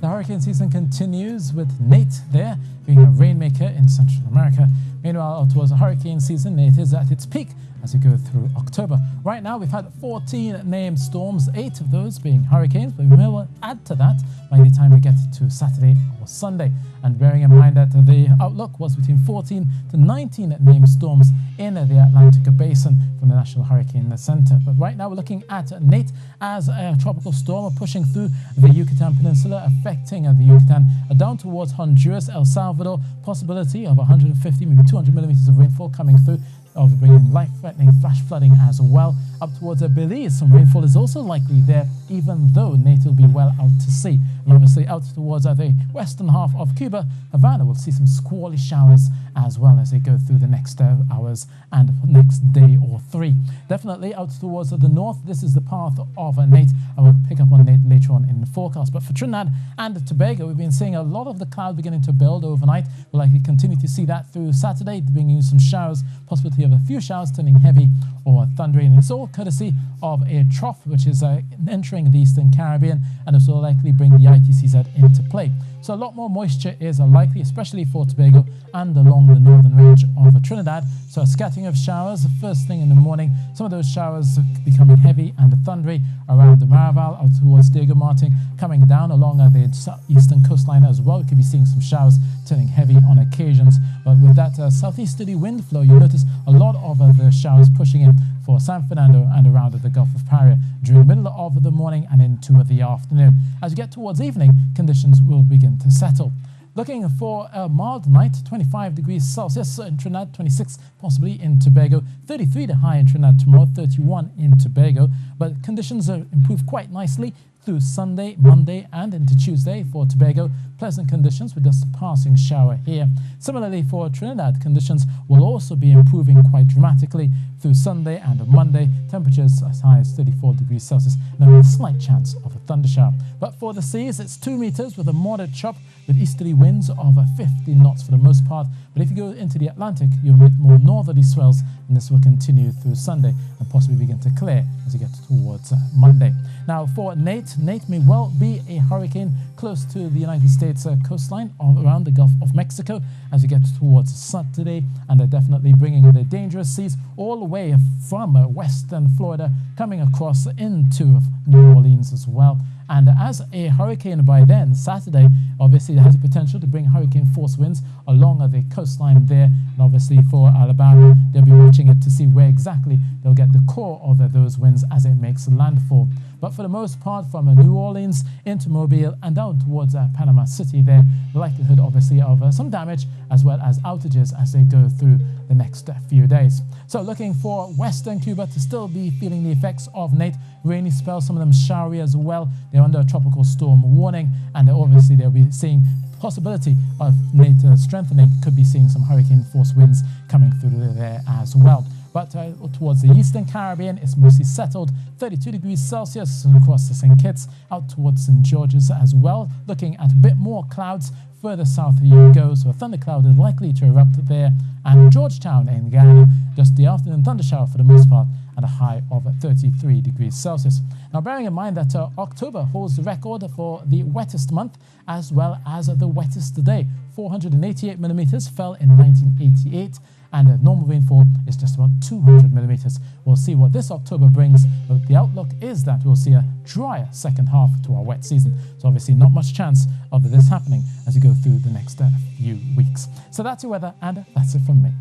The hurricane season continues with Nate there being a rainmaker in Central America. Meanwhile, towards the hurricane season, Nate is at its peak as we go through October. Right now, we've had 14 named storms, 8 of those being hurricanes, but we will add to that by the time we get to Saturday or Sunday. And bearing in mind that the outlook was between 14 to 19 named storms in the Atlantic Basin from the National Hurricane Center. But right now, we're looking at Nate as a tropical storm pushing through the Yucatan Peninsula, affecting the Yucatan down towards Honduras, El Salvador, possibility of 150, maybe 200 millimeters of rainfall coming through, of bringing life-threatening flash flooding as well. Up towards Belize, some rainfall is also likely there, even though Nate will be well out to sea. And obviously out towards the western half of Cuba, Havana will see some squally showers as well as they go through the next hours and next day or 3. Definitely out towards the north, this is the path of Nate. I will pick up on Nate later on in the forecast. But for Trinidad and Tobago, we've been seeing a lot of the cloud beginning to build overnight. We'll likely continue to see that through Saturday, bringing some showers, possibility of a few showers turning heavy or thundery. And it's all courtesy of a trough which is entering the Eastern Caribbean, and this will likely bring the ITCZ into play. So a lot more moisture is likely, especially for Tobago and along the northern range of Trinidad. So a scattering of showers first thing in the morning. Some of those showers becoming heavy and thundery around the Maraval out towards Diego Martin, coming down along the eastern coastline as well. We could be seeing some showers turning heavy on occasions. But with that southeasterly wind flow, you'll notice a lot of the showers pushing in for San Fernando and around the Gulf of Paria during the middle of the morning and into the afternoon. As we get towards evening, conditions will begin to settle. Looking for a mild night, 25 degrees Celsius in Trinidad, 26 possibly in Tobago, 33 the high in Trinidad tomorrow, 31 in Tobago. But conditions improve quite nicely through Sunday, Monday and into Tuesday for Tobago. Pleasant conditions with just a passing shower here. Similarly for Trinidad, conditions will also be improving quite dramatically through Sunday and Monday. Temperatures as high as 34 degrees Celsius and with a slight chance of a thundershower. But for the seas, it's 2 meters with a moderate chop with easterly winds of 50 knots for the most part. But if you go into the Atlantic, you'll meet more northerly swells, and this will continue through Sunday and possibly begin to clear as you get towards Monday. Now for Nate may well be a hurricane close to the United States coastline around the Gulf of Mexico as you get towards Saturday, and they're definitely bringing the dangerous seas all the way from western Florida coming across into New Orleans as well. And as a hurricane by then, Saturday, obviously it has the potential to bring hurricane force winds along the coastline there. And obviously for Alabama, they'll be watching it to see where exactly they'll get the core of those winds as it makes landfall. But for the most part, from New Orleans into Mobile and down towards Panama City there, the likelihood obviously of some damage as well as outages as they go through the next few days. So looking for western Cuba to still be feeling the effects of Nate. Rainy spells, some of them showery as well. They're under a tropical storm warning, and obviously they'll be seeing possibility of Nate strengthening. Could be seeing some hurricane force winds coming through there as well. But towards the Eastern Caribbean, it's mostly settled, 32 degrees Celsius across the St. Kitts, out towards St. George's as well. Looking at a bit more clouds further south you go, so a thundercloud is likely to erupt there. And Georgetown in Ghana, just the afternoon thundershower for the most part, and a high of 33 degrees Celsius. Now bearing in mind that October holds the record for the wettest month as well as the wettest day. 488 millimeters fell in 1988. And normal rainfall is just about 200 millimeters. We'll see what this October brings, but the outlook is that we'll see a drier second half to our wet season. So obviously not much chance of this happening as we go through the next few weeks. So that's your weather, and that's it from me.